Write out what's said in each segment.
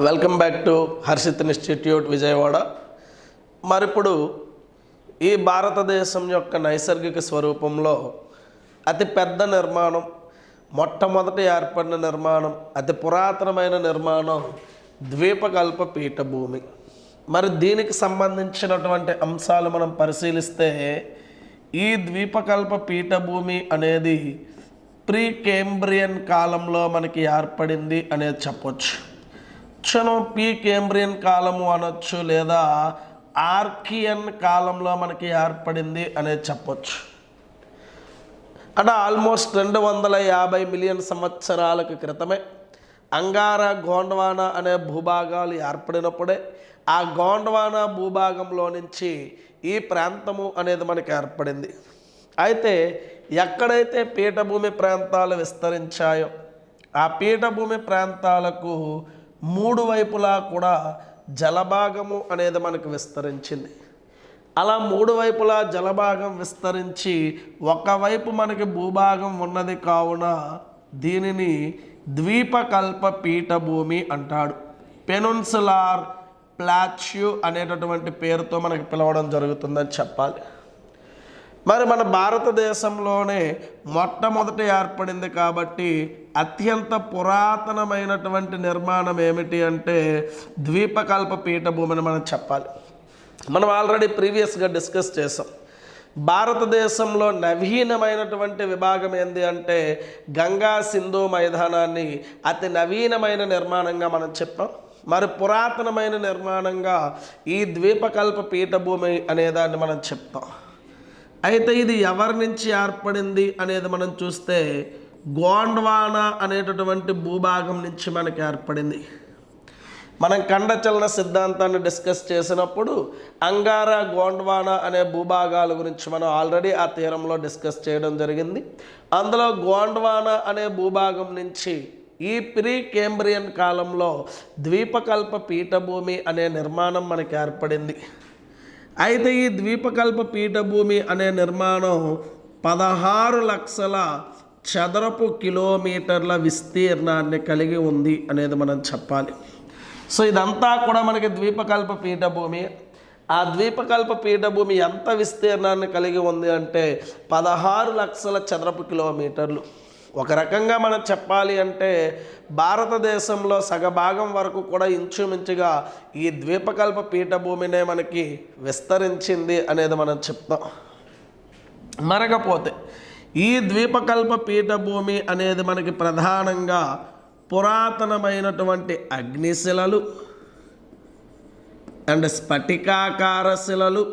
Welcome back to Harshit Institute Vijayawada. మరిప్పుడు ఈ భారతదేశం యొక్క నైసర్గిక స్వరూపంలో అతి పెద్ద నిర్మాణం, మొట్టమొదటి ఏర్పడిన నిర్మాణం, అతి పురాతనమైన నిర్మాణం ద్వీపకల్ప పీఠభూమి. మరి దీనికి సంబంధించినటువంటి అంశాలు మనం పరిశీలిస్తే ఈ ద్వీపకల్ప పీఠభూమి అనేది ప్రీ కేంబ్రియన్ కాలంలో మనకి ఏర్పడింది అనేది చెప్పొచ్చు. ప్రీ కేంబ్రియన్ కాలము అనొచ్చు, లేదా ఆర్కియన్ కాలంలో మనకి ఏర్పడింది అనేది చెప్పొచ్చు. అంటే ఆల్మోస్ట్ 250 మిలియన్ సంవత్సరాలకు క్రితమే అంగారా గోండ్వానా అనే భూభాగాలు ఏర్పడినప్పుడే ఆ గోండ్వానా భూభాగంలో నుంచి ఈ ప్రాంతము అనేది మనకి ఏర్పడింది. అయితే ఎక్కడైతే పీఠభూమి ప్రాంతాలు విస్తరించాయో ఆ పీఠభూమి ప్రాంతాలకు మూడు వైపులా కూడా జలభాగము అనేది మనకు విస్తరించింది. అలా మూడు వైపులా జలభాగం విస్తరించి ఒకవైపు మనకి భూభాగం ఉన్నది కావున దీనిని ద్వీపకల్ప పీఠభూమి అంటాడు. పెనున్సులార్ ప్లాట్యూ అనేటటువంటి పేరుతో మనకి పిలవడం జరుగుతుందని చెప్పాలి. మరి మన భారతదేశంలోనే మొట్టమొదటి ఏర్పడింది కాబట్టి అత్యంత పురాతనమైనటువంటి నిర్మాణం ఏమిటి అంటే ద్వీపకల్ప పీఠభూమిని మనం చెప్పాలి. మనం ఆల్రెడీ ప్రీవియస్గా డిస్కస్ చేసాం. భారతదేశంలో నవీనమైనటువంటి విభాగం ఏంది అంటే గంగా సింధు మైదానాన్ని అతి నవీనమైన నిర్మాణంగా మనం చెప్పాం. మరి పురాతనమైన నిర్మాణంగా ఈ ద్వీపకల్ప పీఠభూమి అనేదాన్ని మనం చెప్తాం. అయితే ఇది ఎవరి నుంచి ఏర్పడింది అనేది మనం చూస్తే గోండ్వానా అనేటటువంటి భూభాగం నుంచి మనకి ఏర్పడింది. మనం ఖండచలన సిద్ధాంతాన్ని డిస్కస్ చేసినప్పుడు అంగారా గోండ్వానా అనే భూభాగాల గురించి మనం ఆల్రెడీ ఆ తీరంలో డిస్కస్ చేయడం జరిగింది. అందులో గోండ్వానా అనే భూభాగం నుంచి ఈ ప్రీ కేంబ్రియన్ కాలంలో ద్వీపకల్ప పీఠభూమి అనే నిర్మాణం మనకి ఏర్పడింది. అయితే ఈ ద్వీపకల్ప పీఠభూమి అనే నిర్మాణం 16 లక్షల చదరపు కిలోమీటర్ల విస్తీర్ణాన్ని కలిగి ఉంది అనేది మనం చెప్పాలి. సో ఇదంతా కూడా మనకి ద్వీపకల్ప పీఠభూమి. ఆ ద్వీపకల్ప పీఠభూమి ఎంత విస్తీర్ణాన్ని కలిగి ఉంది అంటే 16 లక్షల చదరపు కిలోమీటర్లు. ఒక రకంగా మనం చెప్పాలి అంటే భారతదేశంలో సగభాగం వరకు కూడా ఇంచుమించుగా ఈ ద్వీపకల్ప పీఠభూమినే మనకి విస్తరించింది అనేది మనం చెప్తాం. మరకపోతే ఈ ద్వీపకల్ప పీఠభూమి అనేది మనకి ప్రధానంగా పురాతనమైనటువంటి అగ్నిశిలలు అండ్ స్ఫటికాకార శిలలు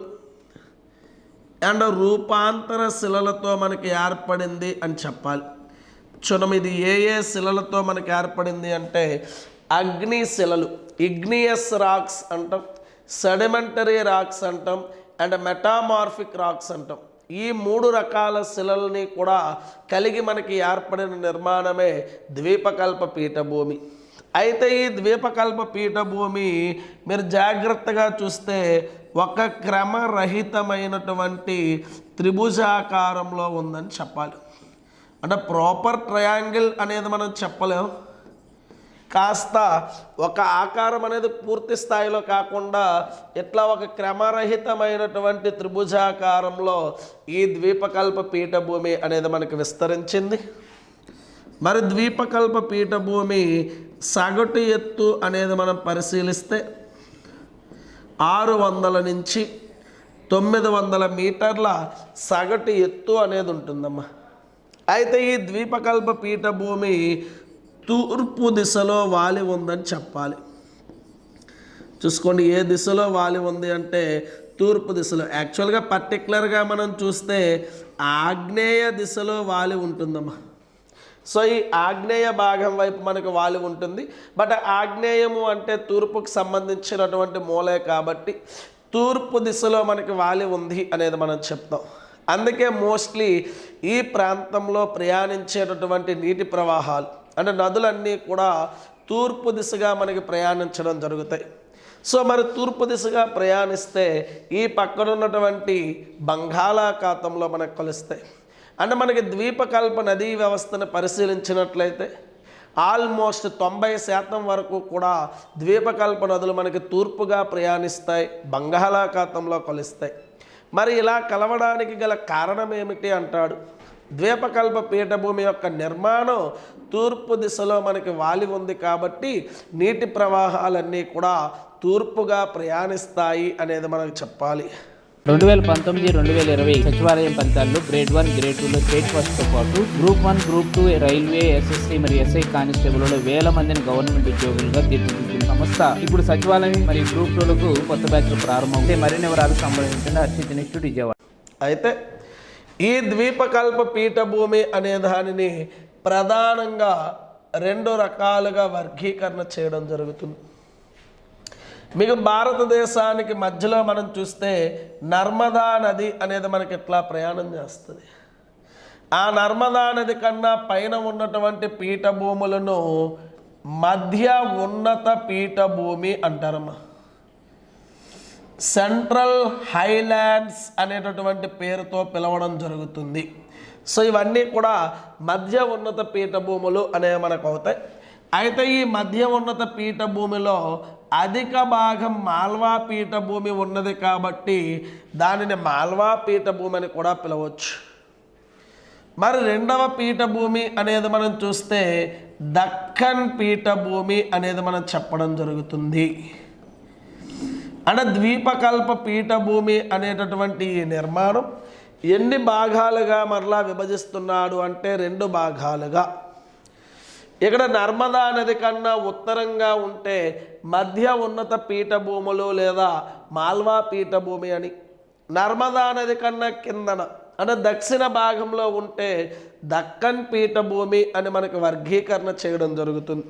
అండ్ రూపాంతర శిలలతో మనకి ఏర్పడింది అని చెప్పాలి. చూడం, ఇది ఏ శిలలతో మనకి ఏర్పడింది అంటే అగ్ని శిలలు, ఇగ్నియస్ రాక్స్ అంటాం, సెడిమెంటరీ రాక్స్ అంటాం, అండ్ మెటామార్ఫిక్ రాక్స్ అంటాం. ఈ 3 రకాల శిలల్ని కూడా కలిగి మనకి ఏర్పడిన నిర్మాణమే ద్వీపకల్ప పీఠభూమి. అయితే ఈ ద్వీపకల్ప పీఠభూమి మీరు జాగ్రత్తగా చూస్తే ఒక క్రమరహితమైనటువంటి త్రిభుజాకారంలో ఉందని చెప్పాలి. అంటే ప్రాపర్ ట్రయాంగిల్ అనేది మనం చెప్పలేం. కాస్త ఒక ఆకారం అనేది పూర్తి స్థాయిలో కాకుండా ఇట్లా ఒక క్రమరహితమైనటువంటి త్రిభుజాకారంలో ఈ ద్వీపకల్ప పీఠభూమి అనేది మనకి విస్తరించింది. మరి ద్వీపకల్ప పీఠభూమి సగటు ఎత్తు అనేది మనం పరిశీలిస్తే 600 నుంచి 900 మీటర్ల సగటు ఎత్తు అనేది ఉంటుందమ్మా. అయితే ఈ ద్వీపకల్ప పీఠభూమి తూర్పు దిశలో వాలి ఉందని చెప్పాలి. చూసుకోండి, ఏ దిశలో వాలి ఉంది అంటే తూర్పు దిశలో. యాక్చువల్గా పర్టికులర్గా మనం చూస్తే ఆగ్నేయ దిశలో వాలి ఉంటుందమ్మా. సో ఈ ఆగ్నేయ భాగం వైపు మనకు వాలి ఉంటుంది. బట్ ఆగ్నేయము అంటే తూర్పుకు సంబంధించినటువంటి మూలే కాబట్టి తూర్పు దిశలో మనకి వాలి ఉంది అనేది మనం చెప్తాం. అందుకే మోస్ట్లీ ఈ ప్రాంతంలో ప్రయాణించేటటువంటి నీటి ప్రవాహాలు అంటే నదులన్నీ కూడా తూర్పు దిశగా మనకి ప్రయాణించడం జరుగుతాయి. సో మరి తూర్పు దిశగా ప్రయాణిస్తే ఈ పక్కన ఉన్నటువంటి బంగాళాఖాతంలో మనకు కలుస్తాయి. అంటే మనకి ద్వీపకల్ప నదీ వ్యవస్థను పరిశీలించినట్లయితే ఆల్మోస్ట్ 90% వరకు కూడా ద్వీపకల్ప నదులు మనకి తూర్పుగా ప్రయాణిస్తాయి, బంగాళాఖాతంలో కలుస్తాయి. మరి ఇలా కలవడానికి గల కారణం ఏమిటి అంటాడు. ద్వీపకల్ప పీఠభూమి యొక్క నిర్మాణం తూర్పు దిశలో మనకి వాలి ఉంది కాబట్టి నీటి ప్రవాహాలన్నీ కూడా తూర్పుగా ప్రయాణిస్తాయి అనేది మనకు చెప్పాలి. 2019-2020 సచివాలయం ఫలితాల్లో గ్రేడ్ 1, గ్రేడ్ 2లో స్టేట్ ఫస్ట్తో పాటు గ్రూప్ 1, గ్రూప్ 2 రైల్వే, ఎస్ఎస్సీ మరియు ఎస్ఐ కానిస్టేబుల్లో వేల మందిని గవర్నమెంట్ ఉద్యోగులుగా తీర్చిదిద్దిన సంస్థ ఇప్పుడు సచివాలయం మరియు గ్రూప్ 2లకు కొత్త బ్యాచ్లు ప్రారంభమవుతాయి. మరిన్ని వివరాలు సంబంధించిన హర్షిత్ ఇన్స్టిట్యూట్ విజయవాడ. అయితే ఈ ద్వీపకల్ప పీఠభూమి అనే దానిని ప్రధానంగా 2 రకాలుగా వర్గీకరణ చేయడం జరుగుతుంది. మీకు భారతదేశానికి మధ్యలో మనం చూస్తే నర్మదా నది అనేది మనకి ఎట్లా ప్రయాణం చేస్తుంది. ఆ నర్మదా నది కన్నా పైన ఉన్నటువంటి పీఠభూములను మధ్య ఉన్నత పీఠభూమి అంటారమ్మా. సెంట్రల్ హైలాండ్స్ అనేటటువంటి పేరుతో పిలవడం జరుగుతుంది. సో ఇవన్నీ కూడా మధ్య ఉన్నత పీఠభూములు అనేవి మనకు అవుతాయి. అయితే ఈ మధ్య ఉన్నత పీఠభూమిలో అధిక భాగం మాల్వా పీఠభూమి ఉన్నది కాబట్టి దానిని మాల్వా పీఠభూమి అని కూడా పిలవచ్చు. మరి 2వ పీఠభూమి అనేది మనం చూస్తే దక్కన్ పీఠభూమి అనేది మనం చెప్పడం జరుగుతుంది. అంటే ద్వీపకల్ప పీఠభూమి అనేటటువంటి ఈ నిర్మాణం ఎన్ని భాగాలుగా మరలా విభజిస్తున్నాడు అంటే 2 భాగాలుగా. ఇక్కడ నర్మదా నది కన్నా ఉత్తరంగా ఉంటే మధ్య ఉన్నత పీఠభూములు లేదా మాల్వా పీఠభూమి అని, నర్మదా నది కన్నా కిందన అంటే దక్షిణ భాగంలో ఉంటే దక్కన్ పీఠభూమి అని మనకు వర్గీకరణ చేయడం జరుగుతుంది.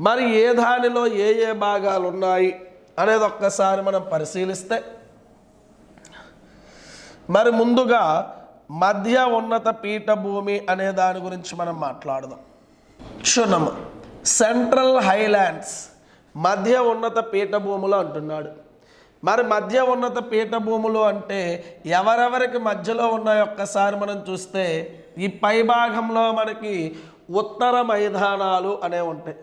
మరి ఏ దానిలో ఏ ఏ భాగాలు ఉన్నాయి అనేది ఒక్కసారి మనం పరిశీలిస్తే మరి ముందుగా మధ్య ఉన్నత పీఠభూమి అనే దాని గురించి మనం మాట్లాడదాం. క్షుణము సెంట్రల్ హైలాండ్స్ మధ్య ఉన్నత పీఠభూములు అంటున్నాడు. మరి మధ్య ఉన్నత పీఠభూములు అంటే ఎవరెవరికి మధ్యలో ఉన్నాయో ఒక్కసారి మనం చూస్తే ఈ పై భాగంలో మనకి ఉత్తర మైదానాలు అనేవి ఉంటాయి.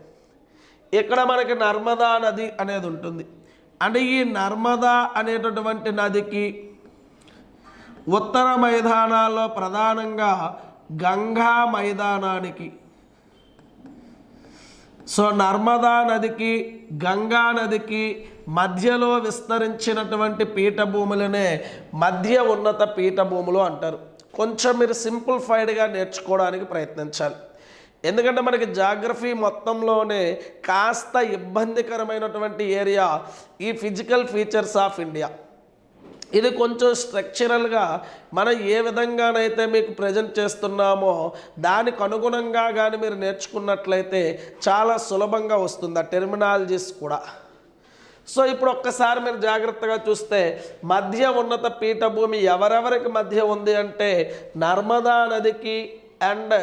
ఇక్కడ మనకి నర్మదా నది అనేది ఉంటుంది. అంటే ఈ నర్మదా అనేటటువంటి నదికి ఉత్తర మైదానాల్లో ప్రధానంగా గంగా మైదానానికి, సో నర్మదా నదికి గంగా నదికి మధ్యలో విస్తరించినటువంటి పీఠభూములనే మధ్య ఉన్నత పీఠభూములు అంటారు. కొంచెం మీరు సింప్లిఫైడ్గా నేర్చుకోవడానికి ప్రయత్నించాలి. ఎందుకంటే మనకి జాగ్రఫీ మొత్తంలోనే కాస్త ఇబ్బందికరమైనటువంటి ఏరియా ఈ ఫిజికల్ ఫీచర్స్ ఆఫ్ ఇండియా. ఇది కొంచెం స్ట్రక్చరల్గా మనం ఏ విధంగానైతే మీకు ప్రజెంట్ చేస్తున్నామో దానికి అనుగుణంగా కానీ మీరు నేర్చుకున్నట్లయితే చాలా సులభంగా వస్తుంది ఆ టెర్మినాలజీస్ కూడా. సో ఇప్పుడు ఒక్కసారి మీరు జాగ్రత్తగా చూస్తే మధ్య ఉన్నత పీఠభూమి ఎవరెవరికి మధ్య ఉంది అంటే నర్మదా నదికి అండ్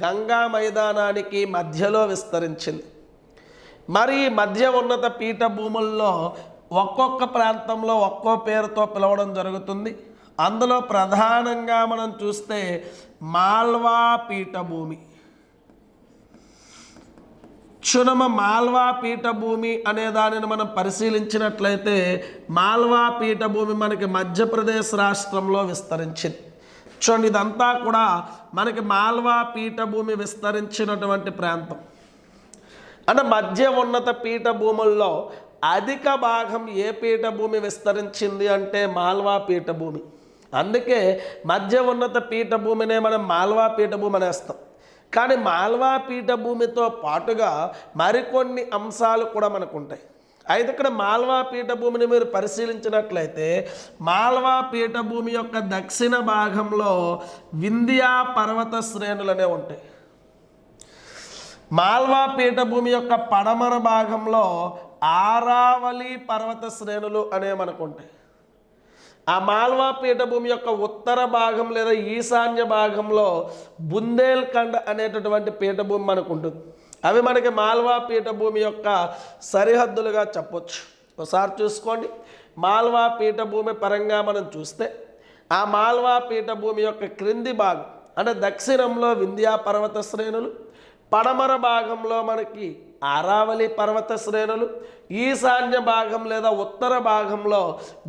గంగా మైదానానికి మధ్యలో విస్తరించింది. మరి మధ్య ఉన్నత పీఠభూముల్లో ఒక్కొక్క ప్రాంతంలో ఒక్కో పేరుతో పిలవడం జరుగుతుంది. అందులో ప్రధానంగా మనం చూస్తే మాల్వా పీఠభూమి. క్షుణమ మాల్వా పీఠభూమి అనే దానిని మనం పరిశీలించినట్లయితే మాల్వా పీఠభూమి మనకి మధ్యప్రదేశ్ రాష్ట్రంలో విస్తరించింది. చూడండి ఇదంతా కూడా మనకి మాల్వా పీఠభూమి విస్తరించినటువంటి ప్రాంతం. అంటే మధ్య ఉన్నత పీఠభూముల్లో అధిక భాగం ఏ పీఠభూమి విస్తరించింది అంటే మాల్వా పీఠభూమి. అందుకే మధ్య ఉన్నత పీఠభూమినే మనం మాల్వా పీఠభూమి అనేస్తాం. కానీ మాల్వా పీఠభూమితో పాటుగా మరికొన్ని అంశాలు కూడా మనకు ఉంటాయి. అయితే ఇక్కడ మాల్వా పీఠభూమిని మీరు పరిశీలించినట్లయితే మాల్వా పీఠభూమి యొక్క దక్షిణ భాగంలో వింధ్యా పర్వత శ్రేణులనే ఉంటాయి. మాల్వా పీఠభూమి యొక్క పడమర భాగంలో ఆరావళి పర్వత శ్రేణులు అనేవి మనకు ఉంటాయి. ఆ మాల్వా పీఠభూమి యొక్క ఉత్తర భాగం లేదా ఈశాన్య భాగంలో బుందేల్ఖండ్ అనేటటువంటి పీఠభూమి మనకు ఉంటుంది. అవి మనకి మాల్వా పీఠభూమి యొక్క సరిహద్దులుగా చెప్పొచ్చు. ఒకసారి చూసుకోండి. మాల్వా పీఠభూమి పరంగా మనం చూస్తే ఆ మాల్వా పీఠభూమి యొక్క క్రింది భాగం అంటే దక్షిణంలో వింధ్యా పర్వత శ్రేణులు, పడమర భాగంలో మనకి ఆరావళి పర్వత శ్రేణులు, ఈశాన్య భాగం లేదా ఉత్తర భాగంలో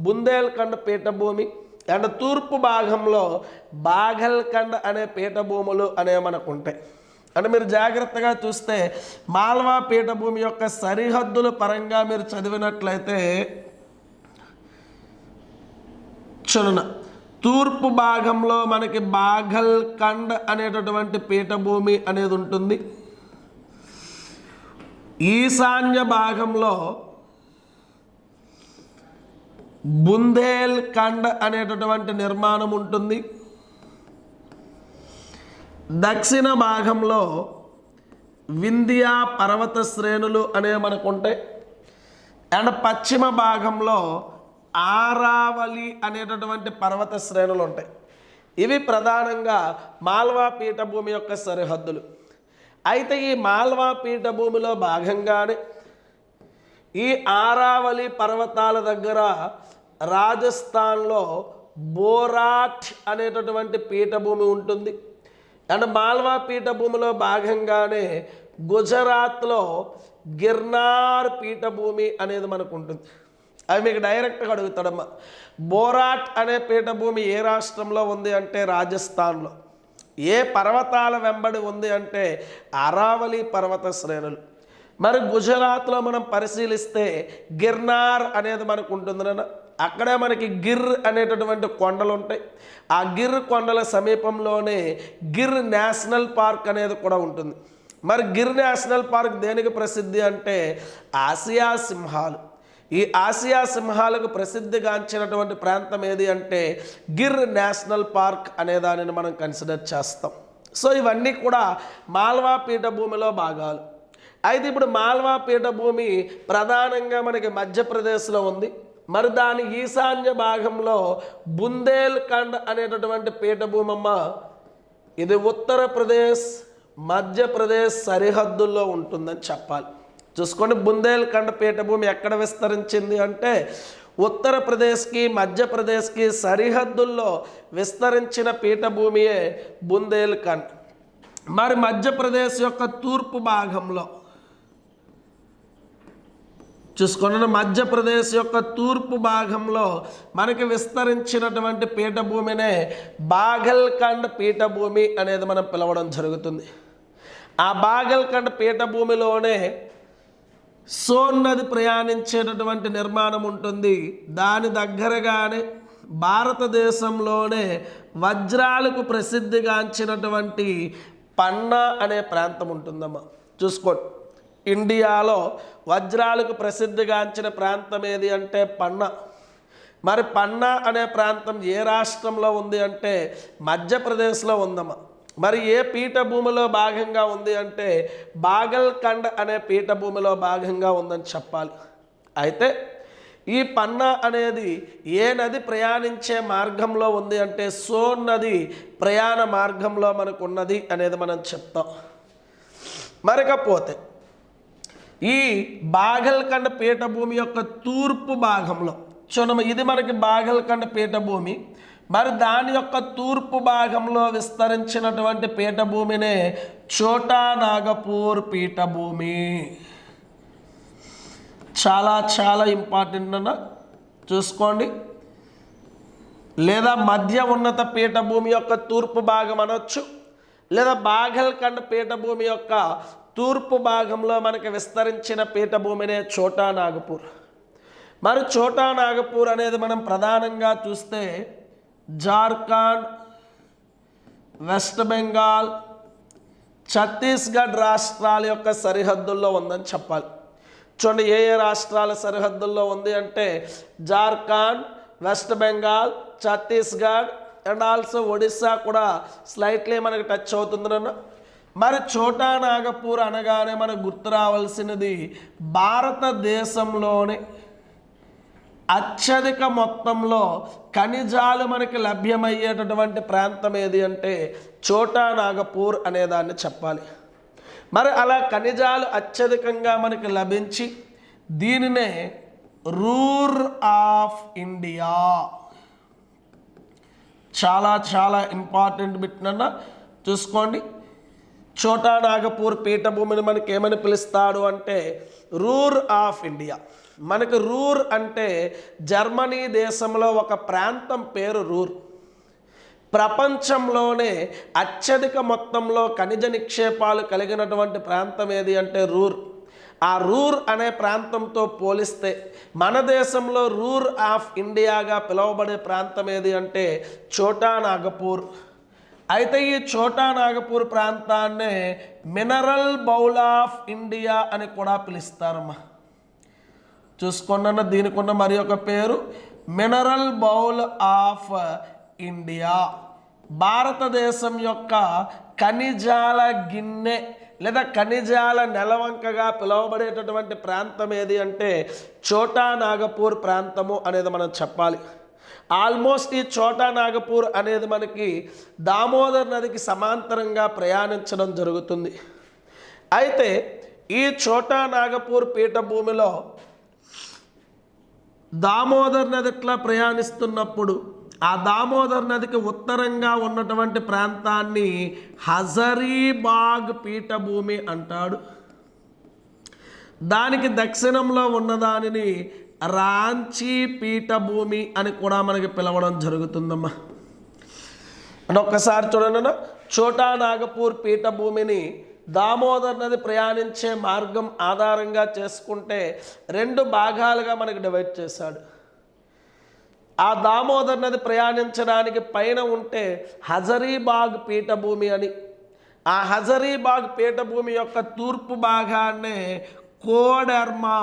బుందేల్ఖండ్ పీఠభూమి అండ్ తూర్పు భాగంలో బాఘల్ఖండ్ అనే పీఠభూములు అనేవి మనకు ఉంటాయి. అంటే మీరు జాగ్రత్తగా చూస్తే మాల్వా పీఠభూమి యొక్క సరిహద్దుల పరంగా మీరు చదివినట్లయితే చూడండి, తూర్పు భాగంలో మనకి బాఘల్ఖండ్ అనేటటువంటి పీఠభూమి అనేది ఉంటుంది. ఈశాన్య భాగంలో బుందేల్ఖండ్ అనేటటువంటి నిర్మాణం ఉంటుంది. దక్షిణ భాగంలో వింధ్యా పర్వత శ్రేణులు అనేవి మనకు ఉంటాయి. అండ్ పశ్చిమ భాగంలో ఆరావళి అనేటటువంటి పర్వత శ్రేణులు ఉంటాయి. ఇవి ప్రధానంగా మాల్వా పీఠభూమి యొక్క సరిహద్దులు. అయితే ఈ మాల్వా పీఠభూమిలో భాగంగానే ఈ ఆరావళి పర్వతాల దగ్గర రాజస్థాన్లో బోరాట్ అనేటటువంటి పీఠభూమి ఉంటుంది. అండ్ మాల్వా పీఠభూమిలో భాగంగానే గుజరాత్లో గిర్నార్ పీఠభూమి అనేది మనకు ఉంటుంది. అవి మీకు డైరెక్ట్గా అడుగుతాడమ్మా. బోరాట్ అనే పీఠభూమి ఏ రాష్ట్రంలో ఉంది అంటే రాజస్థాన్లో. ఏ పర్వతాల వెంబడి ఉంది అంటే అరావళి పర్వత శ్రేణులు. మరి గుజరాత్లో మనం పరిశీలిస్తే గిర్నార్ అనేది మనకు ఉంటుంది నాన్న. అక్కడే మనకి గిర్ అనేటటువంటి కొండలు ఉంటాయి. ఆ గిర్ కొండల సమీపంలోనే గిర్ నేషనల్ పార్క్ అనేది కూడా ఉంటుంది. మరి గిర్ నేషనల్ పార్క్ దేనికి ప్రసిద్ధి అంటే ఆసియా సింహాలు. ఈ ఆసియా సింహాలకు ప్రసిద్ధిగాంచినటువంటి ప్రాంతం ఏది అంటే గిర్ నేషనల్ పార్క్ అనే దానిని మనం కన్సిడర్ చేస్తాం. సో ఇవన్నీ కూడా మాల్వా పీఠభూమిలో భాగాలు. అయితే ఇప్పుడు మాల్వా పీఠభూమి ప్రధానంగా మనకి మధ్యప్రదేశ్లో ఉంది. మరి దాని ఈశాన్య భాగంలో బుందేల్ఖండ్ అనేటటువంటి పీఠభూమమ్మ. ఇది ఉత్తరప్రదేశ్ మధ్యప్రదేశ్ సరిహద్దుల్లో ఉంటుందని చెప్పాలి. చూసుకోండి, బుందేల్ఖండ్ పీఠభూమి ఎక్కడ విస్తరించింది అంటే ఉత్తరప్రదేశ్కి మధ్యప్రదేశ్కి సరిహద్దుల్లో విస్తరించిన పీఠభూమియే బుందేల్ఖండ్. మరి మధ్యప్రదేశ్ యొక్క తూర్పు భాగంలో చూసుకున్న మధ్యప్రదేశ్ యొక్క తూర్పు భాగంలో మనకి విస్తరించినటువంటి పీఠభూమినే బాఘల్ఖండ్ పీఠభూమి అనేది మనం పిలవడం జరుగుతుంది. ఆ బాఘల్ఖండ్ పీఠభూమిలోనే సోన్ నది ప్రయాణించేటటువంటి నిర్మాణం ఉంటుంది. దాని దగ్గరగానే భారతదేశంలోనే వజ్రాలకు ప్రసిద్ధిగాంచినటువంటి పన్నా అనే ప్రాంతం ఉంటుందమ్మా. చూసుకోండి, ఇండియాలో వజ్రాలకు ప్రసిద్ధిగాంచిన ప్రాంతం ఏది అంటే పన్నా. మరి పన్నా అనే ప్రాంతం ఏ రాష్ట్రంలో ఉంది అంటే మధ్యప్రదేశ్లో ఉందమ్మా. మరి ఏ పీఠభూమిలో భాగంగా ఉంది అంటే బాఘల్ఖండ్ అనే పీఠభూమిలో భాగంగా ఉందని చెప్పాలి. అయితే ఈ పన్నా అనేది ఏ నది ప్రయాణించే మార్గంలో ఉంది అంటే సోన్ నది ప్రయాణ మార్గంలో మనకు ఉన్నది అనేది మనం చెప్తాం. మరికపోతే ఈ బాఘల్ఖండ్ పీఠభూమి యొక్క తూర్పు భాగంలో చూడమ్మ, ఇది మనకి బాఘల్ఖండ్ పీఠభూమి. మరి దాని యొక్క తూర్పు భాగంలో విస్తరించినటువంటి పీఠభూమినే ఛోటా నాగపూర్ పీఠభూమి. చాలా చాలా ఇంపార్టెంట్ అన్న, చూసుకోండి. లేదా మధ్య ఉన్నత పీఠభూమి యొక్క తూర్పు భాగం అనొచ్చు, లేదా బాఘల్ఖండ్ పీఠభూమి యొక్క తూర్పు భాగంలో మనకి విస్తరించిన పీఠభూమినే ఛోటా నాగపూర్. మరి ఛోటా నాగపూర్ అనేది మనం ప్రధానంగా చూస్తే జార్ఖండ్, వెస్ట్ బెంగాల్, ఛత్తీస్గఢ్ రాష్ట్రాల యొక్క సరిహద్దుల్లో ఉందని చెప్పాలి. చూడండి, ఏ ఏ రాష్ట్రాల సరిహద్దుల్లో ఉంది అంటే Jharkhand, west Bengal, Chhattisgarh and also Odisha కూడా స్లైట్లీ మనకు టచ్ అవుతుందన్న. మరి ఛోటా నాగపూర్ అనగానే మనకు గుర్తు రావాల్సినది భారతదేశంలోనే అత్యధిక మొత్తంలో ఖనిజాలు మనకి లభ్యమయ్యేటటువంటి ప్రాంతం ఏది అంటే ఛోటా నాగపూర్ అనేదాన్ని చెప్పాలి. మరి అలా ఖనిజాలు అత్యధికంగా మనకి లభించి దీనినే రూర్ ఆఫ్ ఇండియా. చాలా చాలా ఇంపార్టెంట్ బిట్ అన్న, చూసుకోండి. ఛోటా నాగపూర్ పీఠభూమిని మనకి ఏమని పిలుస్తాడు అంటే రూర్ ఆఫ్ ఇండియా. మనకు రూర్ అంటే జర్మనీ దేశంలో ఒక ప్రాంతం పేరు రూర్. ప్రపంచంలోనే అత్యధిక మొత్తంలో ఖనిజ నిక్షేపాలు కలిగినటువంటి ప్రాంతం ఏది అంటే రూర్. ఆ రూర్ అనే ప్రాంతంతో పోలిస్తే మన దేశంలో రూర్ ఆఫ్ ఇండియాగా పిలువబడే ప్రాంతం ఏది అంటే ఛోటా నాగపూర్. అయితే ఈ ఛోటా నాగపూర్ ప్రాంతాన్నే మినరల్ బౌల్ ఆఫ్ ఇండియా అని కూడా పిలుస్తారమ్మా. చూసుకున్న దీనికి ఉన్న మరి ఒక పేరు మినరల్ బౌల్ ఆఫ్ ఇండియా. భారతదేశం యొక్క ఖనిజాల గిన్నె లేదా ఖనిజాల నెలవంకగా పిలువబడేటటువంటి ప్రాంతం ఏది అంటే ఛోటా నాగపూర్ ప్రాంతము అనేది మనం చెప్పాలి. ఆల్మోస్ట్ ఈ ఛోటా నాగపూర్ అనేది మనకి దామోదర్ నదికి సమాంతరంగా ప్రయాణించడం జరుగుతుంది. అయితే ఈ ఛోటా నాగపూర్ పీఠభూమిలో దామోదర్ నది ఎట్లా ప్రయాణిస్తున్నప్పుడు ఆ దామోదర్ నదికి ఉత్తరంగా ఉన్నటువంటి ప్రాంతాన్ని హజరీబాగ్ పీఠభూమి అంటాడు. దానికి దక్షిణంలో ఉన్నదానిని రాంచీ పీఠభూమి అని కూడా మనకి పిలవడం జరుగుతుందమ్మా. అంటే ఒక్కసారి చూడండి, ఛోటా నాగపూర్ పీఠభూమిని దామోదర్ నది ప్రయాణించే మార్గం ఆధారంగా చేసుకుంటే 2 భాగాలుగా మనకి డివైడ్ చేశాడు. ఆ దామోదర్ నది ప్రయాణించడానికి పైన ఉంటే హజరీబాగ్ పీఠభూమి అని, ఆ హజరీబాగ్ పీఠభూమి యొక్క తూర్పు భాగాన్నే కోడెర్మా.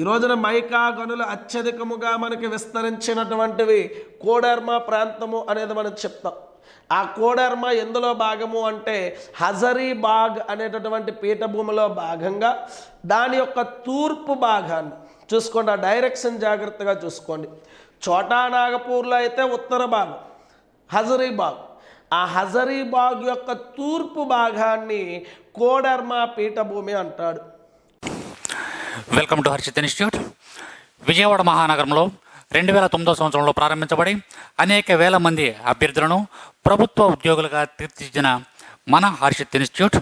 ఈ రోజున మైకా గనులు అత్యధికముగా మనకి విస్తరించినటువంటివి కోడెర్మా ప్రాంతము అనేది మనం చెప్తాం. ఆ కోడెర్మా ఎందులో భాగము అంటే హజరీబాగ్ అనేటటువంటి పీఠభూమిలో భాగంగా దాని యొక్క తూర్పు భాగాన్ని చూసుకోండి. ఆ డైరెక్షన్ జాగ్రత్తగా చూసుకోండి. ఛోటా నాగపూర్లో అయితే ఉత్తర భాగం హజరీబాగ్, ఆ హజరీబాగ్ యొక్క తూర్పు భాగాన్ని కోడెర్మా పీఠభూమి అంటాడు. Welcome to Harshit Institute. Vijayawada మహానగరంలో 2009 సంవత్సరంలో ప్రారంభించబడి అనేక వేల మంది అభ్యర్థులను ప్రభుత్వ ఉద్యోగులుగా తీర్చిదిద్దిన మన హర్షిత్ ఇన్స్టిట్యూట్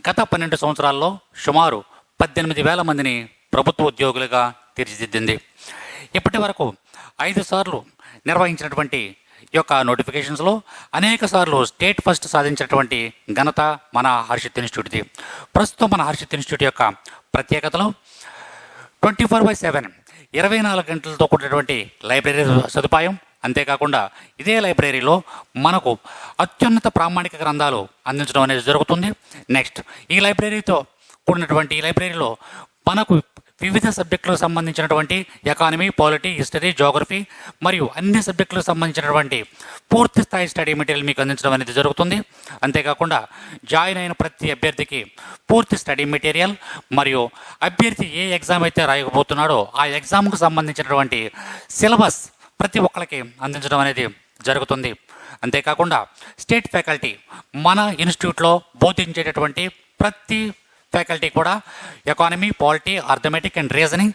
గత 12 సంవత్సరాల్లో సుమారు 18,000 మందిని ప్రభుత్వ ఉద్యోగులుగా తీర్చిదిద్దింది. ఇప్పటి వరకు 5 సార్లు నిర్వహించినటువంటి ఈ యొక్క నోటిఫికేషన్స్లో అనేక సార్లు స్టేట్ ఫస్ట్ సాధించినటువంటి ఘనత మన హర్షిత్ ఇన్స్టిట్యూట్ది. ప్రస్తుతం మన హర్షిత్ ఇన్స్టిట్యూట్ యొక్క ప్రత్యేకతలు 24/7 24 గంటలతో కూడినటువంటి లైబ్రరీ సదుపాయం. అంతేకాకుండా ఇదే లైబ్రరీలో మనకు అత్యున్నత ప్రామాణిక గ్రంథాలు అందించడం అనేది జరుగుతుంది. నెక్స్ట్ ఈ లైబ్రరీతో కూడినటువంటి ఈ లైబ్రరీలో మనకు వివిధ సబ్జెక్టులకు సంబంధించినటువంటి ఎకానమీ, పాలిటీ, హిస్టరీ, జోగ్రఫీ మరియు అన్ని సబ్జెక్టులకు సంబంధించినటువంటి పూర్తి స్థాయి స్టడీ మెటీరియల్ మీకు అందించడం అనేది జరుగుతుంది. అంతేకాకుండా జాయిన్ అయిన ప్రతి అభ్యర్థికి పూర్తి స్టడీ మెటీరియల్ మరియు అభ్యర్థి ఏ ఎగ్జామ్ అయితే రాయకపోతున్నాడో ఆ ఎగ్జామ్కు సంబంధించినటువంటి సిలబస్ ప్రతి ఒక్కరికి అందించడం అనేది జరుగుతుంది. అంతేకాకుండా స్టేట్ ఫ్యాకల్టీ మన ఇన్స్టిట్యూట్లో బోధించేటటువంటి ప్రతి ఫ్యాకల్టీ కూడా economy, polity, arithmetic and reasoning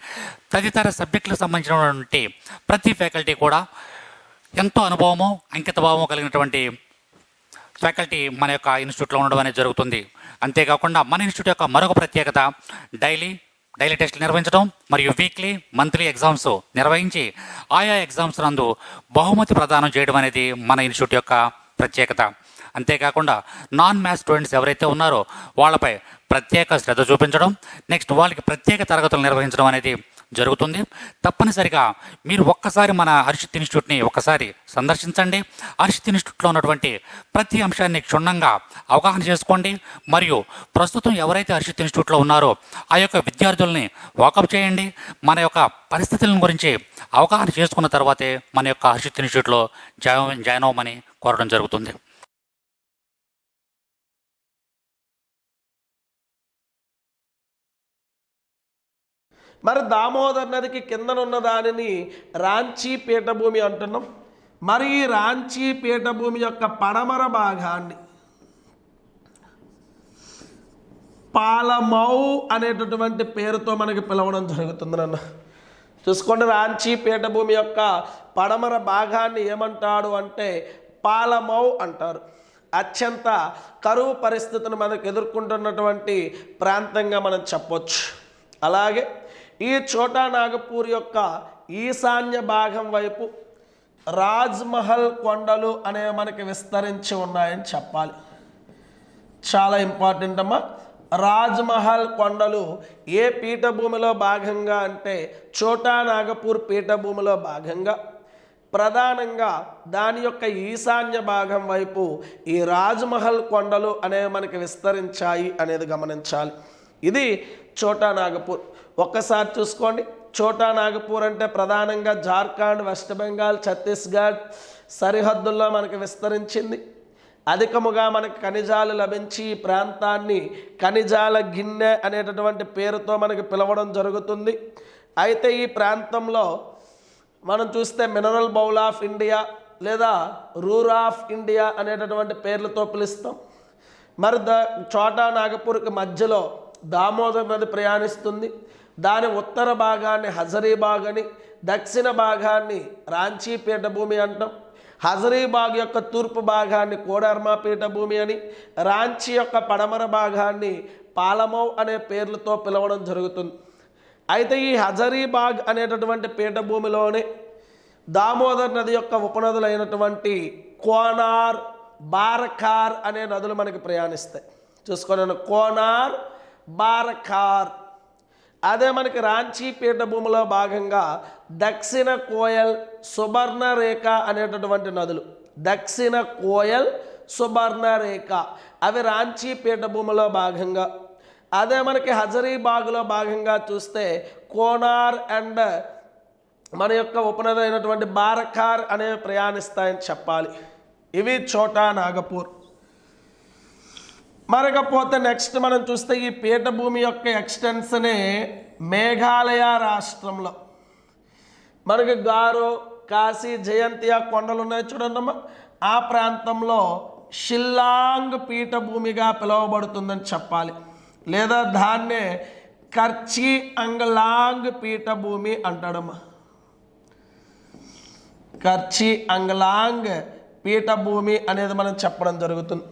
తదితర సబ్జెక్టులకు సంబంధించినటువంటి ప్రతి ఫ్యాకల్టీ కూడా ఎంతో అనుభవము, అంకితభావము కలిగినటువంటి ఫ్యాకల్టీ మన యొక్క ఇన్స్టిట్యూట్లో ఉండడం అనేది జరుగుతుంది. అంతేకాకుండా మన ఇన్స్టిట్యూట్ యొక్క మరొక ప్రత్యేకత డైలీ టెస్టులు నిర్వహించడం మరియు వీక్లీ, మంత్లీ ఎగ్జామ్స్ నిర్వహించి ఆయా ఎగ్జామ్స్ నందు బహుమతి ప్రదానం చేయడం అనేది మన ఇన్స్టిట్యూట్ యొక్క ప్రత్యేకత. అంతేకాకుండా నాన్ మ్యాథ్స్ స్టూడెంట్స్ ఎవరైతే ఉన్నారో వాళ్ళపై ప్రత్యేక శ్రద్ధ చూపించడం, నెక్స్ట్ వాళ్ళకి ప్రత్యేక తరగతులు నిర్వహించడం అనేది జరుగుతుంది. తప్పనిసరిగా మీరు ఒక్కసారి మన హర్షిత్ ఇన్స్టిట్యూట్ని ఒక్కసారి సందర్శించండి. హర్షిత్ ఇన్స్టిట్యూట్లో ఉన్నటువంటి ప్రతి అంశాన్ని క్షుణ్ణంగా అవగాహన చేసుకోండి. మరియు ప్రస్తుతం ఎవరైతే హర్షిత్ ఇన్స్టిట్యూట్లో ఉన్నారో ఆ యొక్క విద్యార్థుల్ని వాకప్ చేయండి. మన యొక్క పరిస్థితుల గురించి అవగాహన చేసుకున్న తర్వాతే మన యొక్క హర్షిత్ ఇన్స్టిట్యూట్లో జాయిన్ అవ్వమని కోరడం జరుగుతుంది. మరి దామోదర్ నదికి కిందనున్న దానిని రాంచీ పీఠభూమి అంటున్నాం. మరి ఈ రాంచీ పీఠభూమి యొక్క పడమర భాగాన్ని పాలమౌ అనేటటువంటి పేరుతో మనకి పిలవడం జరుగుతుంది నాన్న. చూసుకోండి, రాంచీ పీఠభూమి యొక్క పడమర భాగాన్ని ఏమంటాడు అంటే పాలమౌ అంటారు. అత్యంత కరువు పరిస్థితిని మనకు ఎదుర్కొంటున్నటువంటి ప్రాంతంగా మనం చెప్పొచ్చు. అలాగే ఈ ఛోటా నాగపూర్ యొక్క ఈశాన్య భాగం వైపు రాజ్మహల్ కొండలు అనేవి మనకి విస్తరించి ఉన్నాయని చెప్పాలి. చాలా ఇంపార్టెంట్ అమ్మా. రాజ్మహల్ కొండలు ఏ పీఠభూమిలో భాగంగా అంటే ఛోటా నాగపూర్ పీఠభూమిలో భాగంగా ప్రధానంగా దాని యొక్క ఈశాన్య భాగం వైపు ఈ రాజ్మహల్ కొండలు అనేవి మనకి విస్తరించాయి అనేది గమనించాలి. ఇది ఛోటా నాగపూర్. ఒక్కసారి చూసుకోండి, ఛోటా నాగపూర్ అంటే ప్రధానంగా జార్ఖండ్, వెస్ట్ బెంగాల్, ఛత్తీస్గఢ్ సరిహద్దుల్లో మనకి విస్తరించింది. అధికముగా మనకి ఖనిజాలు లభించి ఈ ప్రాంతాన్ని ఖనిజాల గిన్నె అనేటటువంటి పేరుతో మనకి పిలవడం జరుగుతుంది. అయితే ఈ ప్రాంతంలో మనం చూస్తే మినరల్ బౌల్ ఆఫ్ ఇండియా లేదా రూర్ ఆఫ్ ఇండియా అనేటటువంటి పేర్లతో పిలుస్తాం. మరి ఛోటా నాగపూర్కి మధ్యలో దామోదర్ నది ప్రయాణిస్తుంది. దాని ఉత్తర భాగాన్ని హజరీబాగ్ అని, దక్షిణ భాగాన్ని రాంచీ పీఠభూమి అంటాం. హజరీబాగ్ యొక్క తూర్పు భాగాన్ని కోడర్మా పీఠభూమి అని, రాంచీ యొక్క పడమర భాగాన్ని పాలమౌ అనే పేర్లతో పిలవడం జరుగుతుంది. అయితే ఈ హజరీబాగ్ అనేటటువంటి పీఠభూమిలోనే దామోదర్ నది యొక్క ఉపనదులైనటువంటి కోనార్, బారఖార్ అనే నదులు మనకి ప్రయాణిస్తాయి. చూసుకోండి, కోనార్, బారఖార్. అదే మనకి రాంచీ పీఠభూమిలో భాగంగా దక్షిణ కోయల్, సుబర్ణరేఖ అనేటటువంటి నదులు. దక్షిణ కోయల్, సుబర్ణరేఖ అవి రాంచీ పీఠభూమిలో భాగంగా. అదే మనకి హజరీబాగ్లో భాగంగా చూస్తే కోనార్ అండ్ మన యొక్క ఉపనది అయినటువంటి బారఖార్ అనేవి ప్రయాణిస్తాయని చెప్పాలి. ఇవి ఛోటా నాగపూర్. మరకపోతే నెక్స్ట్ మనం చూస్తే ఈ పీఠభూమి యొక్క ఎక్స్టెన్షనే మేఘాలయ రాష్ట్రంలో మనకి గారో, కాశీ, జయంతియా కొండలు ఉన్నాయి చూడండమ్మా. ఆ ప్రాంతంలో షిల్లాంగ్ పీఠభూమిగా పిలువబడుతుందని చెప్పాలి. లేదా దాన్నే కర్చీ అంగ్లాంగ్ పీఠభూమి అంటాడమ్మా. కర్చీ అంగ్లాంగ్ పీఠభూమి అనేది మనం చెప్పడం జరుగుతుంది.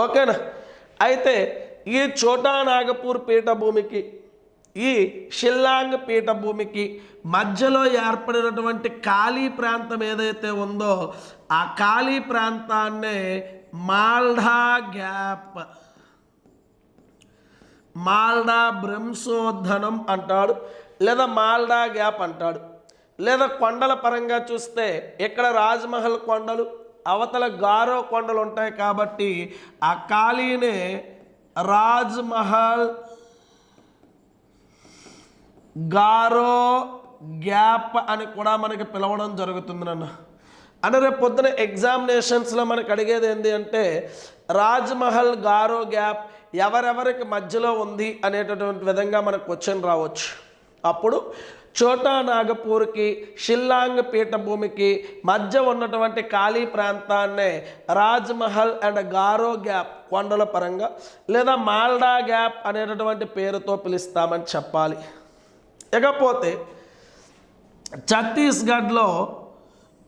ఓకేనా? అయితే ఈ ఛోటా నాగపూర్ పీఠభూమికి, ఈ షిల్లాంగ్ పీఠభూమికి మధ్యలో ఏర్పడినటువంటి ఖాళీ ప్రాంతం ఏదైతే ఉందో ఆ ఖాళీ ప్రాంతాన్నే మాల్డా గ్యాప్, మాల్డా బ్రహ్మోద్ధనం అంటాడు, లేదా మాల్డా గ్యాప్ అంటాడు. లేదా కొండల పరంగా చూస్తే ఇక్కడ రాజ్మహల్ కొండలు, అవతల గారో కొండలు ఉంటాయి కాబట్టి ఆ ఖాళీనే రాజ్మహల్ గారో గ్యాప్ అని కూడా మనకి పిలవడం జరుగుతుంది నాన్న. అంటే రేపు పొద్దున ఎగ్జామినేషన్స్లో మనకు అడిగేది ఏంటి అంటే రాజ్మహల్ గారో గ్యాప్ ఎవరెవరికి మధ్యలో ఉంది అనేటటువంటి విధంగా మనకు క్వశ్చన్ రావచ్చు. అప్పుడు ఛోటా నాగపూర్కి, షిల్లాంగ్ పీఠభూమికి మధ్య ఉన్నటువంటి ఖాళీ ప్రాంతాన్నే రాజ్మహల్ అండ్ గారో గ్యాప్ కొండల పరంగా లేదా మాల్డా గ్యాప్ అనేటటువంటి పేరుతో పిలుస్తామని చెప్పాలి. ఇకపోతే ఛత్తీస్గఢ్లో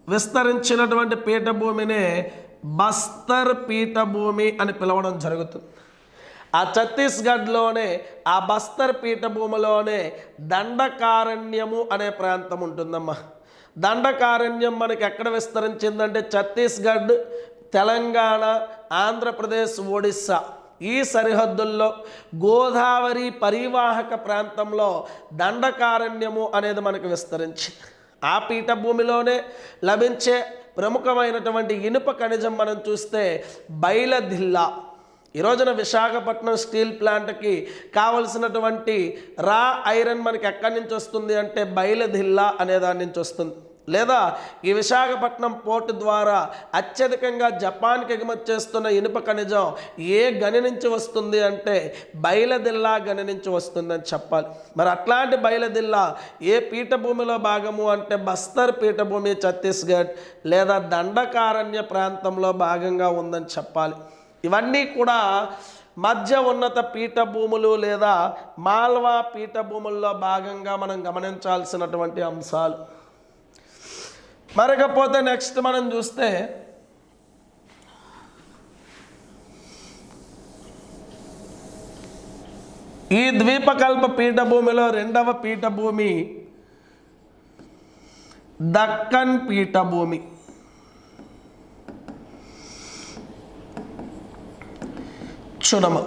విస్తరించినటువంటి పీఠభూమినే బస్తర్ పీఠభూమి అని పిలవడం జరుగుతుంది. ఆ ఛత్తీస్గఢ్లోనే ఆ బస్తర్ పీఠభూమిలోనే దండకారణ్యము అనే ప్రాంతం ఉంటుందమ్మా. దండకారణ్యం మనకి ఎక్కడ విస్తరించిందంటే ఛత్తీస్గఢ్, తెలంగాణ, ఆంధ్రప్రదేశ్, ఒడిస్సా ఈ సరిహద్దుల్లో గోదావరి పరివాహక ప్రాంతంలో దండకారణ్యము అనేది మనకు విస్తరించింది. ఆ పీఠభూమిలోనే లభించే ప్రముఖమైనటువంటి ఇనుప ఖనిజం మనం చూస్తే బైలధిల్లా. ఈ రోజున విశాఖపట్నం స్టీల్ ప్లాంట్కి కావలసినటువంటి రా ఐరన్ మనకి ఎక్కడి నుంచి వస్తుంది అంటే బైలధిల్లా అనే దాని నుంచి వస్తుంది. లేదా ఈ విశాఖపట్నం పోర్టు ద్వారా అత్యధికంగా జపాన్కి ఎగుమతి చేస్తున్న ఇనుప ఖనిజం ఏ గని నుంచి వస్తుంది అంటే బైలధిల్లా గని నుంచి వస్తుందని చెప్పాలి. మరి అట్లాంటి బైలధిల్లా ఏ పీఠభూమిలో భాగము అంటే బస్తర్ పీఠభూమి ఛత్తీస్గఢ్ లేదా దండకారణ్య ప్రాంతంలో భాగంగా ఉందని చెప్పాలి. ఇవన్నీ కూడా మధ్య ఉన్నత పీఠభూములు లేదా మాల్వా పీఠభూముల్లో భాగంగా మనం గమనించాల్సినటువంటి అంశాలు. మరకపోతే నెక్స్ట్ మనం చూస్తే ఈ ద్వీపకల్ప పీఠభూమిలో రెండవ పీఠభూమి దక్కన్ పీఠభూమి. చూడమ్మ,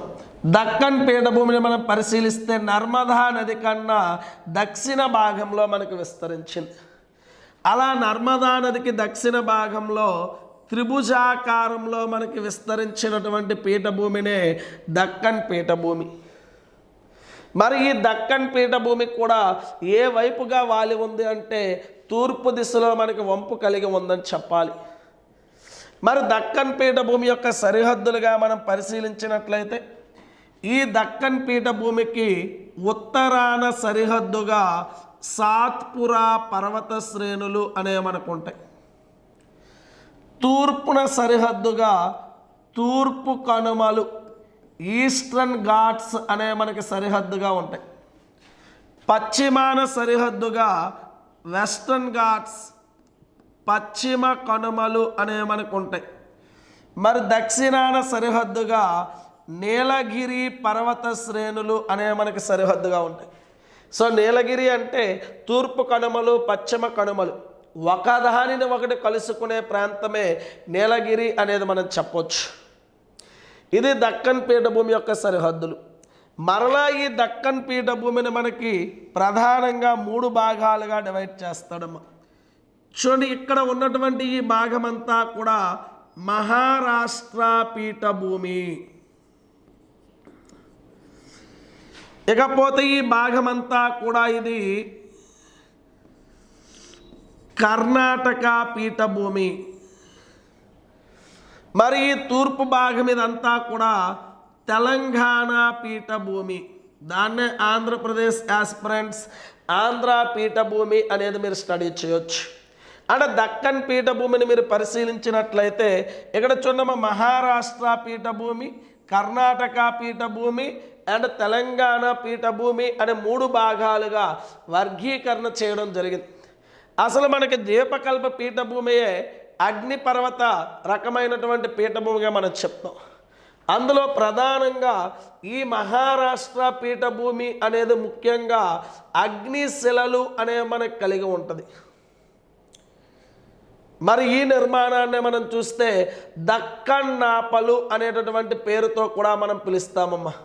దక్కన్ పీఠభూమిని మనం పరిశీలిస్తే నర్మదా నది కన్నా దక్షిణ భాగంలో మనకు విస్తరించింది. అలా నర్మదా నదికి దక్షిణ భాగంలో త్రిభుజాకారంలో మనకి విస్తరించినటువంటి పీఠభూమినే దక్కన్ పీఠభూమి. మరి ఈ దక్కన్ పీఠభూమి కూడా ఏ వైపుగా వాలి ఉంది అంటే తూర్పు దిశలో మనకి వంపు కలిగి ఉందని చెప్పాలి. మరి దక్కన్ పీఠభూమి యొక్క సరిహద్దులుగా మనం పరిశీలించినట్లయితే ఈ దక్కన్ పీఠభూమికి ఉత్తరాన సరిహద్దుగా సాత్పురా పర్వత శ్రేణులు అనేవి మనకు ఉంటాయి. తూర్పున సరిహద్దుగా తూర్పు కనుమలు ఈస్టర్న్ ఘాట్స్ అనే మనకి సరిహద్దుగా ఉంటాయి. పశ్చిమాన సరిహద్దుగా వెస్టర్న్ ఘాట్స్ పశ్చిమ కనుమలు అనే మనకు ఉంటాయి. మరి దక్షిణాన సరిహద్దుగా నీలగిరి పర్వత శ్రేణులు అనే మనకి సరిహద్దుగా ఉంటాయి. సో నీలగిరి అంటే తూర్పు కనుమలు పశ్చిమ కనుమలు ఒకదానిని ఒకటి కలుసుకునే ప్రాంతమే నీలగిరి అనేది మనం చెప్పొచ్చు. ఇది దక్కన్ పీఠభూమి యొక్క సరిహద్దులు. మరలా ఈ దక్కన్ పీఠభూమిని మనకి ప్రధానంగా 3 భాగాలుగా డివైడ్ చేస్తాడమ్మ. చూడండి, ఇక్కడ ఉన్నటువంటి ఈ భాగమంతా కూడా మహారాష్ట్ర పీఠభూమి. ఇకపోతే ఈ భాగమంతా కూడా ఇది కర్ణాటక పీఠభూమి. మరి ఈ తూర్పు భాగం ఇదంతా కూడా తెలంగాణ పీఠభూమి. దాన్నే ఆంధ్రప్రదేశ్ ఆస్పిరెంట్స్ ఆంధ్ర పీఠభూమి అనేది మీరు స్టడీ చేయొచ్చు. అంటే దక్కన్ పీఠభూమిని మీరు పరిశీలించినట్లయితే ఇక్కడ చూడమ్మ, మహారాష్ట్ర పీఠభూమి, కర్ణాటక పీఠభూమి అండ్ తెలంగాణ పీఠభూమి అనే 3 భాగాలుగా వర్గీకరణ చేయడం జరిగింది. అసలు మనకి ద్వీపకల్ప పీఠభూమియే అగ్నిపర్వత రకమైనటువంటి పీఠభూమిగా మనం చెప్తాం. అందులో ప్రధానంగా ఈ మహారాష్ట్ర పీఠభూమి అనేది ముఖ్యంగా అగ్నిశిలలు అనే మనకు కలిగి ఉంటుంది. మరి ఈ నిర్మాణాన్ని మనం చూస్తే దక్కన్ నాపలు అనేటటువంటి పేరుతో కూడా మనం పిలుస్తామమ్మా.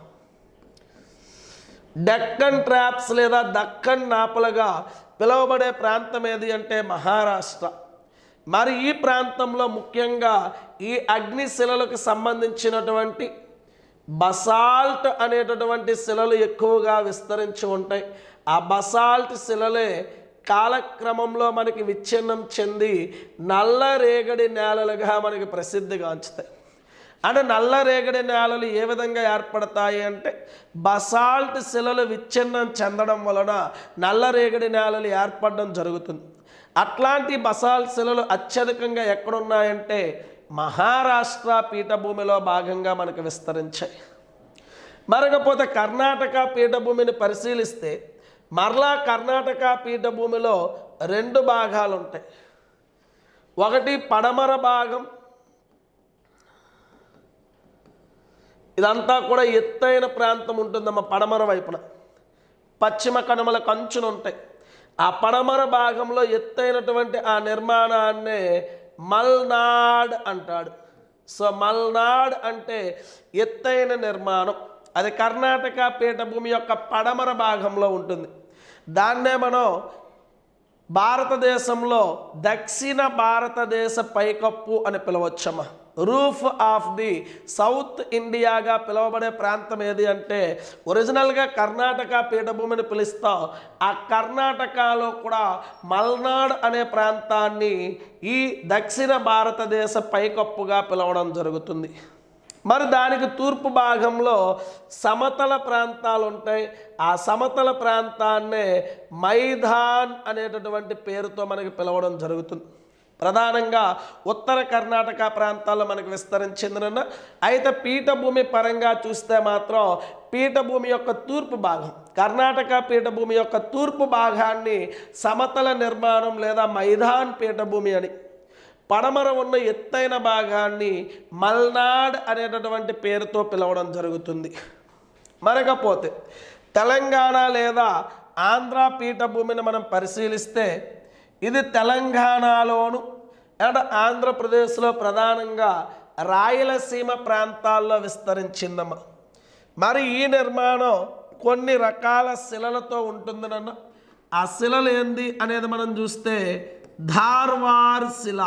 డెక్కన్ ట్రాప్స్ లేదా దక్కన్ నాపలుగా పిలువబడే ప్రాంతం ఏది అంటే మహారాష్ట్ర. మరి ఈ ప్రాంతంలో ముఖ్యంగా ఈ అగ్నిశిలలకు సంబంధించినటువంటి బసాల్ట్ అనేటటువంటి శిలలు ఎక్కువగా విస్తరించి ఉంటాయి. ఆ బసాల్ట్ శిలలే కాలక్రమంలో మనకి విచ్ఛిన్నం చెంది నల్లరేగడి నేలలుగా మనకి ప్రసిద్ధిగాంచుతాయి. అంటే నల్లరేగడి నేలలు ఏ విధంగా ఏర్పడతాయి అంటే బసాల్ట్ శిలలు విచ్ఛిన్నం చెందడం వలన నల్లరేగడి నేలలు ఏర్పడడం జరుగుతుంది. అట్లాంటి బసాల్ట్ శిలలు అత్యధికంగా ఎక్కడున్నాయంటే మహారాష్ట్ర పీఠభూమిలో భాగంగా మనకు విస్తరించాయి. మరకపోతే కర్ణాటక పీఠభూమిని పరిశీలిస్తే మరలా కర్ణాటక పీఠభూమిలో 2 భాగాలు ఉంటాయి. ఒకటి పడమర భాగం, ఇదంతా కూడా ఎత్తైన ప్రాంతం ఉంటుందమ్మా. పడమర వైపున పశ్చిమ కనుమల కంచులు ఉంటాయి. ఆ పడమర భాగంలో ఎత్తైనటువంటి ఆ నిర్మాణాన్నే మల్నాడ్ అంటాడు. సో మల్నాడ్ అంటే ఎత్తైన నిర్మాణం. అది కర్ణాటక పీఠభూమి యొక్క పడమర భాగంలో ఉంటుంది. దాన్నే మనం భారతదేశంలో దక్షిణ భారతదేశ పైకప్పు అని పిలవచ్చమ్మా. రూఫ్ ఆఫ్ ది సౌత్ ఇండియాగా పిలువబడే ప్రాంతం ఏది అంటే ఒరిజినల్గా కర్ణాటక పీఠభూమిని పిలుస్తాం. ఆ కర్ణాటకలో కూడా మల్నాడ్ అనే ప్రాంతాన్ని ఈ దక్షిణ భారతదేశ పైకప్పుగా పిలవడం జరుగుతుంది. మరి దానికి తూర్పు భాగంలో సమతల ప్రాంతాలు ఉంటాయి. ఆ సమతల ప్రాంతాన్నే మైదాన్ అనేటటువంటి పేరుతో మనకి పిలవడం జరుగుతుంది. ప్రధానంగా ఉత్తర కర్ణాటక ప్రాంతాల్లో మనకు విస్తరించిందన్న. అయితే పీఠభూమి పరంగా చూస్తే మాత్రం పీఠభూమి యొక్క తూర్పు భాగం, కర్ణాటక పీఠభూమి యొక్క తూర్పు భాగాన్ని సమతల నిర్మాణం లేదా మైదాన్ పీఠభూమి అని, పడమర ఉన్న ఎత్తైన భాగాన్ని మల్నాడ్ అనేటటువంటి పేరుతో పిలవడం జరుగుతుంది. మరకపోతే తెలంగాణ లేదా ఆంధ్ర పీఠభూమిని మనం పరిశీలిస్తే ఇది తెలంగాణలోను అండ్ ఆంధ్రప్రదేశ్లో ప్రధానంగా రాయలసీమ ప్రాంతాల్లో విస్తరించిందమ్మ. మరి ఈ నిర్మాణం కొన్ని రకాల శిలలతో ఉంటుందన్న. ఆ శిలలు ఏంది అనేది మనం చూస్తే ధార్వార్ శిల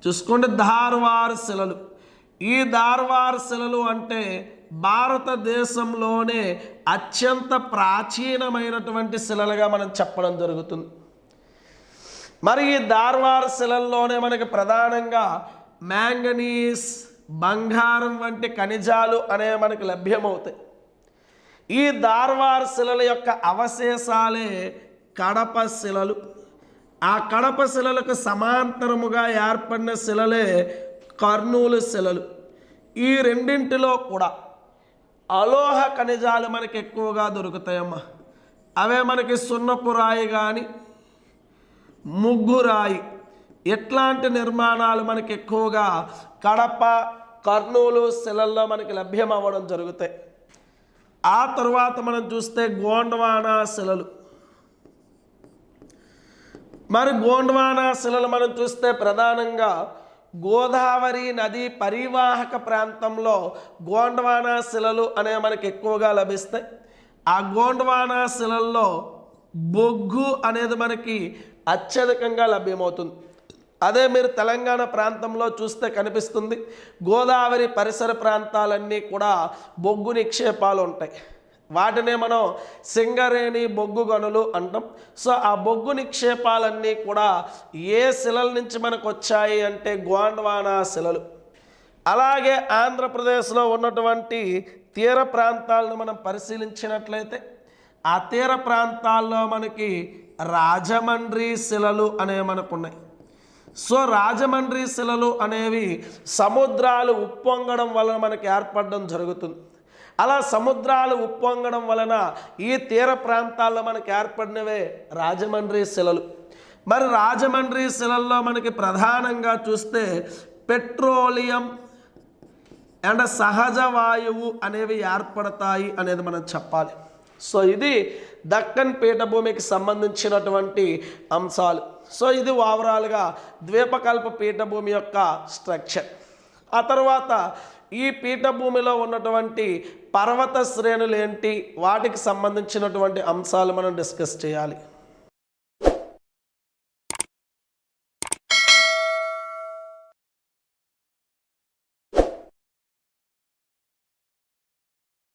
చూసుకోండి. ధార్వార్ శిలలు, ఈ ధార్వార్ శిలలు అంటే భారతదేశంలోనే అత్యంత ప్రాచీనమైనటువంటి శిలలుగా మనం చెప్పడం జరుగుతుంది. మరి ఈ ధార్వార్ శిలల్లోనే మనకి ప్రధానంగా మ్యాంగనీస్, బంగారం వంటి ఖనిజాలు అనేవి మనకు లభ్యమవుతాయి. ఈ ధార్వార్ శిలల యొక్క అవశేషాలే కడప శిలలు. ఆ కడప శిలలకు సమాంతరముగా ఏర్పడిన శిలలే కర్నూలు శిలలు. ఈ రెండింటిలో కూడా అలోహ ఖనిజాలు మనకి ఎక్కువగా దొరుకుతాయమ్మా. అవే మనకి సున్నపు రాయి కానీ ముగ్గురాయి ఎట్లాంటి నిర్మాణాలు మనకి ఎక్కువగా కడప, కర్నూలు శిలల్లో మనకి లభ్యం అవ్వడం జరుగుతాయి. ఆ తర్వాత మనం చూస్తే గోండ్వానా శిలలు. మరి గోండ్వానా శిలలు మనం చూస్తే ప్రధానంగా గోదావరి నది పరివాహక ప్రాంతంలో గోండ్వానా శిలలు అనేవి మనకి ఎక్కువగా లభిస్తాయి. ఆ గోండ్వానా శిలల్లో బొగ్గు అనేది మనకి అత్యధికంగా లభ్యమవుతుంది. అదే మీరు తెలంగాణ ప్రాంతంలో చూస్తే కనిపిస్తుంది. గోదావరి పరిసర ప్రాంతాలన్నీ కూడా బొగ్గు నిక్షేపాలు ఉంటాయి. వాటినే మనం సింగరేణి బొగ్గు గనులు అంటాం. సో ఆ బొగ్గు నిక్షేపాలన్నీ కూడా ఏ శిలల నుంచి మనకు వచ్చాయి అంటే గోండ్వానా శిలలు. అలాగే ఆంధ్రప్రదేశ్లో ఉన్నటువంటి తీర ప్రాంతాలను మనం పరిశీలించినట్లయితే ఆ తీర ప్రాంతాల్లో మనకి రాజమండ్రి శిలలు అనేవి మనకు ఉన్నాయి. సో రాజమండ్రి శిలలు అనేవి సముద్రాలు ఉప్పొంగడం వలన మనకి ఏర్పడడం జరుగుతుంది. అలా సముద్రాలు ఉప్పొంగడం వలన ఈ తీర ప్రాంతాల్లో మనకి ఏర్పడినవే రాజమండ్రి శిలలు. మరి రాజమండ్రి శిలల్లో మనకి ప్రధానంగా చూస్తే పెట్రోలియం అండ్ సహజ వాయువు అనేవి ఏర్పడతాయి అనేది మనం చెప్పాలి. సో ఇది దక్కన్ పీఠభూమికి సంబంధించినటువంటి అంశాలు. సో ఇది ఓవరాల్గా ద్వీపకల్ప పీఠభూమి యొక్క స్ట్రక్చర్. ఆ తర్వాత ఈ పీఠభూమిలో ఉన్నటువంటి పర్వత శ్రేణులు ఏంటి, వాటికి సంబంధించినటువంటి అంశాలు మనం డిస్కస్ చేయాలి.